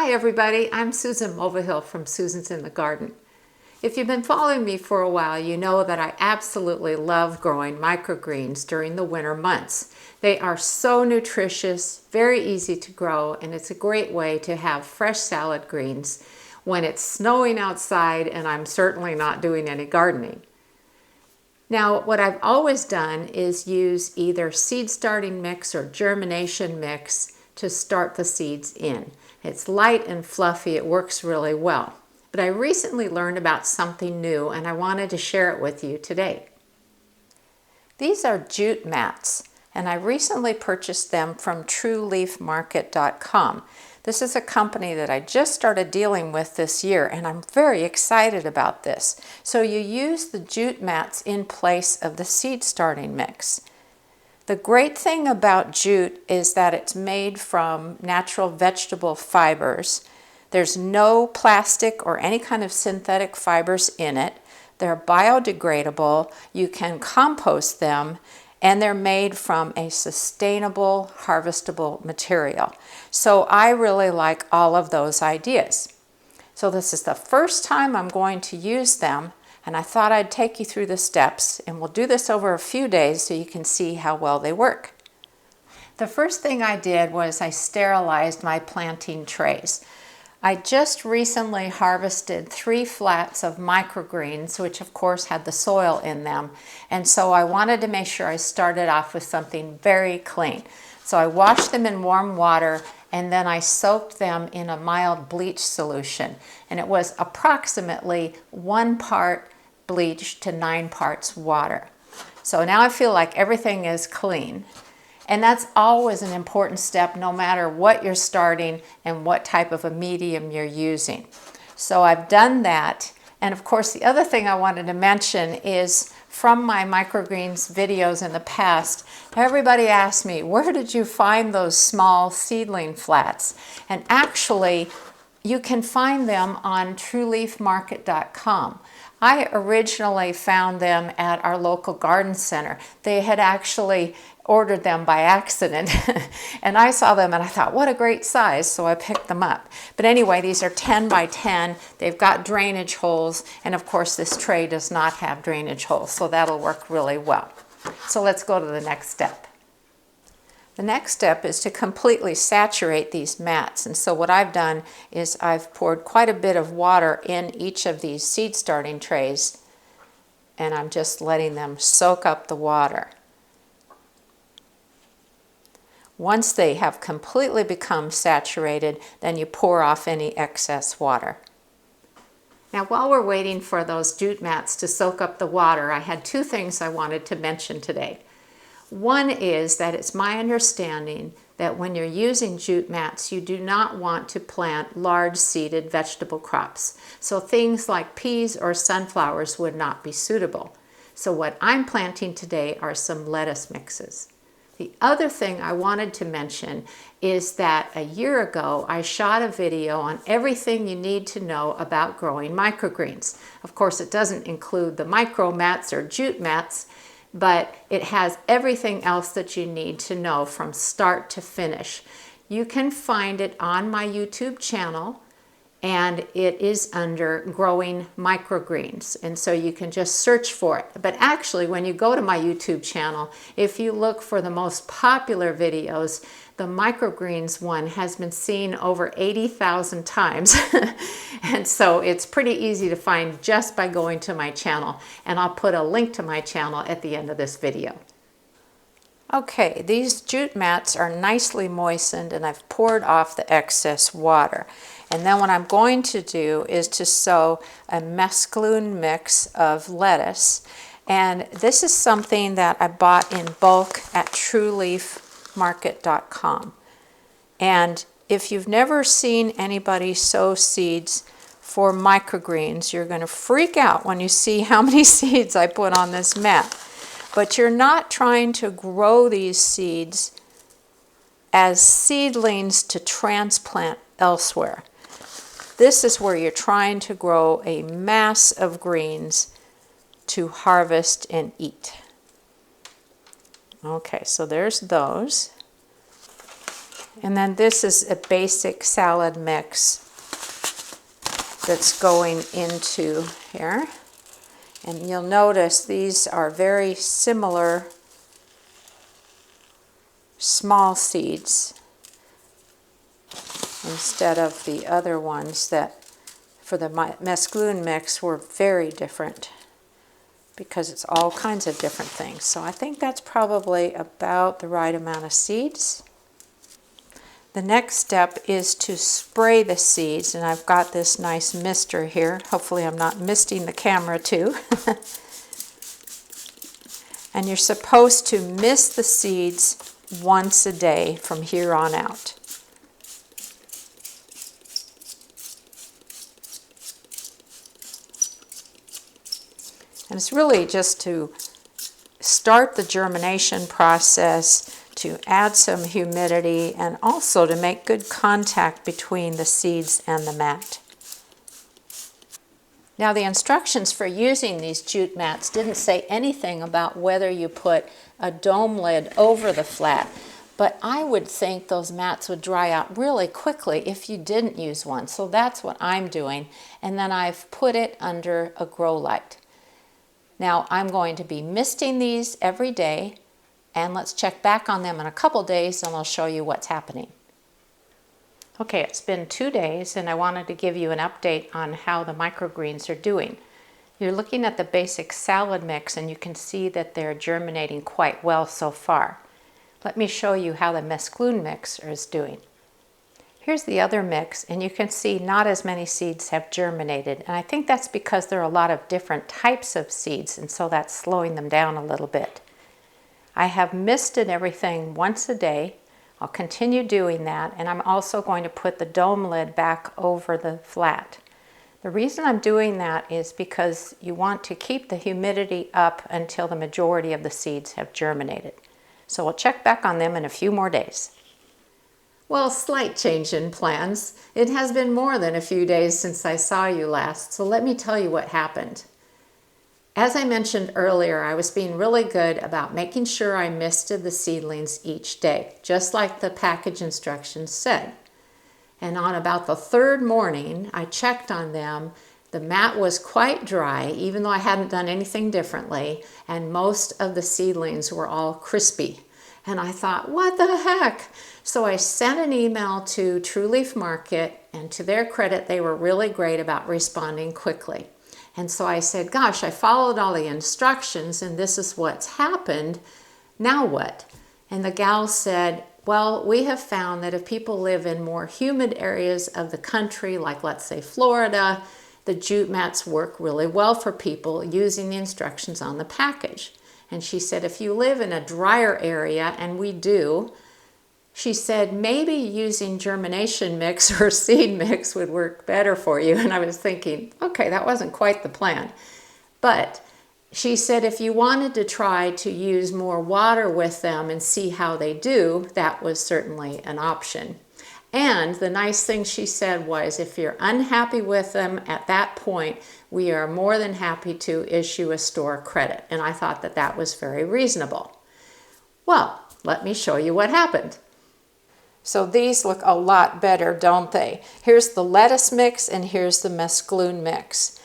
Hi everybody, I'm Susan Mulvihill from Susan's in the Garden. If you've been following me for a while, you know that I absolutely love growing microgreens during the winter months. They are so nutritious, very easy to grow, and it's a great way to have fresh salad greens when it's snowing outside and I'm certainly not doing any gardening. Now, what I've always done is use either seed starting mix or germination mix to start the seeds in. It's light and fluffy, it works really well. But I recently learned about something new and I wanted to share it with you today. These are jute mats, and I recently purchased them from trueleafmarket.com. This is a company that I just started dealing with this year, and I'm very excited about this. So you use the jute mats in place of the seed starting mix. The great thing about jute is that it's made from natural vegetable fibers. There's no plastic or any kind of synthetic fibers in it. They're biodegradable. You can compost them, and they're made from a sustainable, harvestable material. So I really like all of those ideas. So this is the first time I'm going to use them, and I thought I'd take you through the steps, and we'll do this over a few days so you can see how well they work. The first thing I did was I sterilized my planting trays. I just recently harvested 3 flats of microgreens, which of course had the soil in them, and so I wanted to make sure I started off with something very clean. So I washed them in warm water and then I soaked them in a mild bleach solution, and it was approximately 1 part bleach to 9 parts water. So now I feel like everything is clean. And that's always an important step no matter what you're starting and what type of a medium you're using. So I've done that. And of course, the other thing I wanted to mention is from my microgreens videos in the past, everybody asked me, where did you find those small seedling flats? And actually, you can find them on trueleafmarket.com. I originally found them at our local garden center. They had actually ordered them by accident and I saw them and I thought, what a great size, so I picked them up. But anyway, these are 10 by 10. They've got drainage holes, and of course this tray does not have drainage holes, so that'll work really well. So let's go to the next step. The next step is to completely saturate these mats, and so what I've done is I've poured quite a bit of water in each of these seed starting trays, and I'm just letting them soak up the water. Once they have completely become saturated, then you pour off any excess water. Now, while we're waiting for those jute mats to soak up the water, I had 2 things I wanted to mention today. One is that it's my understanding that when you're using jute mats, you do not want to plant large seeded vegetable crops. So things like peas or sunflowers would not be suitable. So what I'm planting today are some lettuce mixes. The other thing I wanted to mention is that a year ago I shot a video on everything you need to know about growing microgreens. Of course, it doesn't include the micro mats or jute mats, but it has everything else that you need to know from start to finish. You can find it on my YouTube channel, and it is under Growing Microgreens, and so you can just search for it. But actually, when you go to my YouTube channel, if you look for the most popular videos, the microgreens one has been seen over 80,000 times. And so it's pretty easy to find just by going to my channel, and I'll put a link to my channel at the end of this video. Okay, these jute mats are nicely moistened and I've poured off the excess water. And then what I'm going to do is to sow a mesclun mix of lettuce. And this is something that I bought in bulk at trueleafmarket.com. And if you've never seen anybody sow seeds for microgreens, you're going to freak out when you see how many seeds I put on this mat. But you're not trying to grow these seeds as seedlings to transplant elsewhere. This is where you're trying to grow a mass of greens to harvest and eat. Okay, so there's those. And then this is a basic salad mix that's going into here. And you'll notice these are very similar small seeds instead of the other ones that for the mesclun mix were very different because it's all kinds of different things. So I think that's probably about the right amount of seeds. The next step is to spray the seeds, and I've got this nice mister here. Hopefully I'm not misting the camera too. And you're supposed to mist the seeds once a day from here on out. And it's really just to start the germination process, to add some humidity, and also to make good contact between the seeds and the mat. Now, the instructions for using these jute mats didn't say anything about whether you put a dome lid over the flat, but I would think those mats would dry out really quickly if you didn't use one. So that's what I'm doing, and then I've put it under a grow light. Now, I'm going to be misting these every day, and let's check back on them in a couple days and I'll show you what's happening. Okay, it's been 2 days and I wanted to give you an update on how the microgreens are doing. You're looking at the basic salad mix and you can see that they're germinating quite well so far. Let me show you how the mesclun mix is doing. Here's the other mix, and you can see not as many seeds have germinated, and I think that's because there are a lot of different types of seeds, and so that's slowing them down a little bit. I have misted everything once a day. I'll continue doing that, and I'm also going to put the dome lid back over the flat. The reason I'm doing that is because you want to keep the humidity up until the majority of the seeds have germinated. So we'll check back on them in a few more days. Well, slight change in plans. It has been more than a few days since I saw you last, so let me tell you what happened. As I mentioned earlier, I was being really good about making sure I misted the seedlings each day, just like the package instructions said. And on about the third morning, I checked on them. The mat was quite dry, even though I hadn't done anything differently, and most of the seedlings were all crispy. And I thought, what the heck? So I sent an email to True Leaf Market, and to their credit, they were really great about responding quickly. And so I said, gosh, I followed all the instructions and this is what's happened. Now what? And the gal said, well, we have found that if people live in more humid areas of the country, like let's say Florida, the jute mats work really well for people using the instructions on the package. And she said, if you live in a drier area, and we do, she said, maybe using germination mix or seed mix would work better for you. And I was thinking, okay, that wasn't quite the plan. But she said, if you wanted to try to use more water with them and see how they do, that was certainly an option. And the nice thing she said was, if you're unhappy with them at that point, we are more than happy to issue a store credit. And I thought that that was very reasonable. Well, let me show you what happened. So these look a lot better, don't they? Here's the lettuce mix and here's the mesclun mix.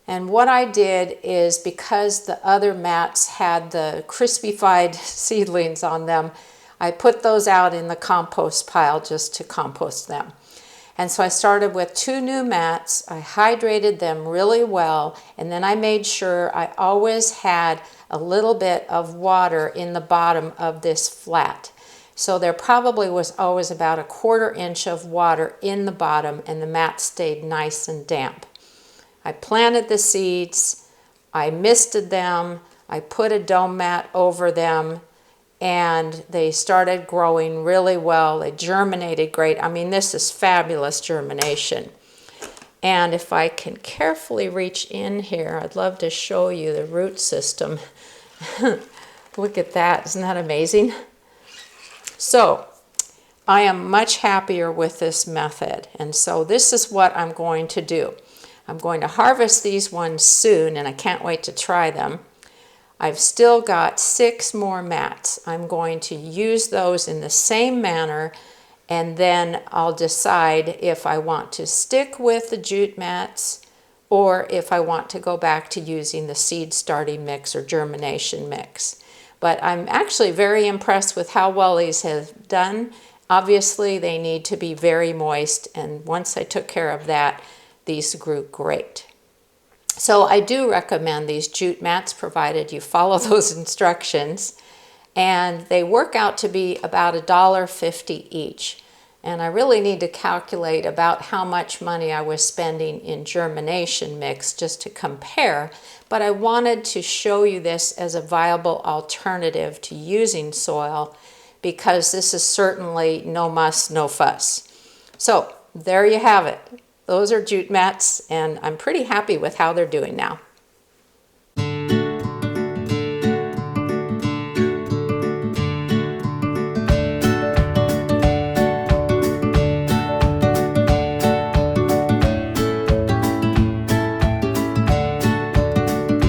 And what I did is, because the other mats had the crispified seedlings on them, I put those out in the compost pile just to compost them. And so I started with 2 new mats. I hydrated them really well, and then I made sure I always had a little bit of water in the bottom of this flat. So there probably was always about a 1/4 inch of water in the bottom, and the mat stayed nice and damp. I planted the seeds, I misted them, I put a dome mat over them, and they started growing really well. They germinated great. I mean, this is fabulous germination. And if I can carefully reach in here, I'd love to show you the root system. Look at that, isn't that amazing? So I am much happier with this method, and so this is what I'm going to do. I'm going to harvest these ones soon, and I can't wait to try them. I've still got 6 more mats. I'm going to use those in the same manner and then I'll decide if I want to stick with the jute mats or if I want to go back to using the seed starting mix or germination mix. But I'm actually very impressed with how well these have done. Obviously, they need to be very moist, and once I took care of that, these grew great. So I do recommend these jute mats, provided you follow those instructions. And they work out to be about $1.50 each. And I really need to calculate about how much money I was spending in germination mix just to compare. But I wanted to show you this as a viable alternative to using soil, because this is certainly no muss, no fuss. So there you have it. Those are jute mats, and I'm pretty happy with how they're doing now.